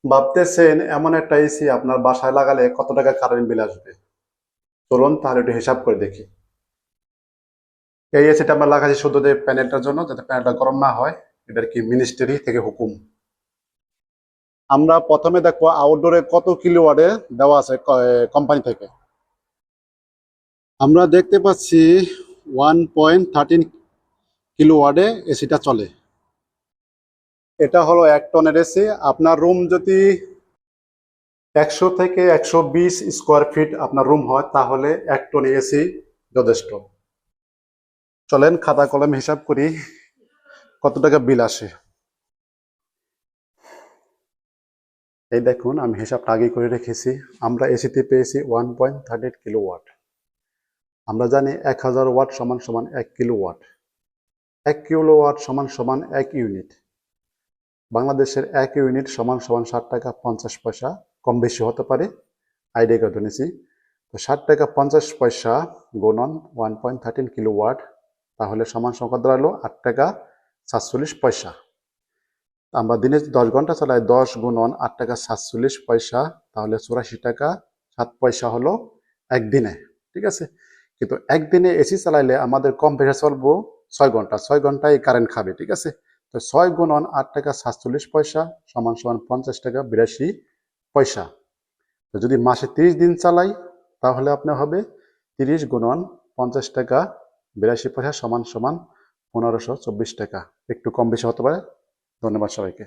ভাবতেছেন এমন একটা এসি আপনার বাসায় লাগালে কত টাকা কারেন্ট বিল আসবে? চলুন তাহলে একটু হিসাব করে দেখি। এই এসিটা আমরা লাগাচ্ছি শুধু যে প্যানেলটার জন্য, যাতে প্যানেলটা গরম না হয়। এটার কি মিনিস্ট্রি থেকে হুকুম। আমরা প্রথমে দেখবো আউটডোরে কত কিলোওয়াটে দেওয়া আছে কোম্পানি থেকে। আমরা দেখতে পাচ্ছি 1.13 কিলোওয়াটে এসিটা চলে। এটা হলো 1 টনের এসি। আপনার রুম যদি 100 থেকে 120 স্কোয়ার ফিট আপনার রুম হয়, তাহলে 1 টন এসি যথেষ্ট। চলেন খাতা কলম হিসাব করি কত টাকা বিল আসে। এই দেখুন, আমি হিসাবটা আগে করে রেখেছি। আমরা এসিতে পেয়েছি 1.38 কিলোওয়াট। আমরা জানি 1000 ওয়াট সমান সমান 1 কিলোওয়াট। 1 কিলোওয়াট সমান সমান 1 ইউনিট। বাংলাদেশের 1 ইউনিট সমান সমান 60 টাকা 50 পয়সা। কম বেশি হতে পারে, আইডিয়া করে ধরেছি। তো 60 টাকা 50 পয়সা গুণন 1.13 কিলোওয়াট, তাহলে সমান সংখ্যা দাঁড়ালো 8 টাকা 47 পয়সা। আমরা দিনে 10 ঘন্টা চালাই, 10 গুণন 8 টাকা 47 পয়সা, তাহলে 84 টাকা 7 পয়সা হলো একদিনে। ঠিক আছে, কিন্তু একদিনে এসি চালাইলে আমাদের কম প্রেসার চলবো 6 ঘন্টা। 6 ঘন্টায় কারেন্ট খাবে। ঠিক আছে, তো 6 গুণন 8 টাকা 47 পয়সা সমান সমান 50 টাকা 82 পয়সা। তো যদি মাসে 30 দিন চালাই, তাহলে আপনার হবে 30 গুণন 50 টাকা 82 পয়সা সমান সমান 1524 টাকা। একটু কম বেশি হতে পারে। ধন্যবাদ সবাইকে।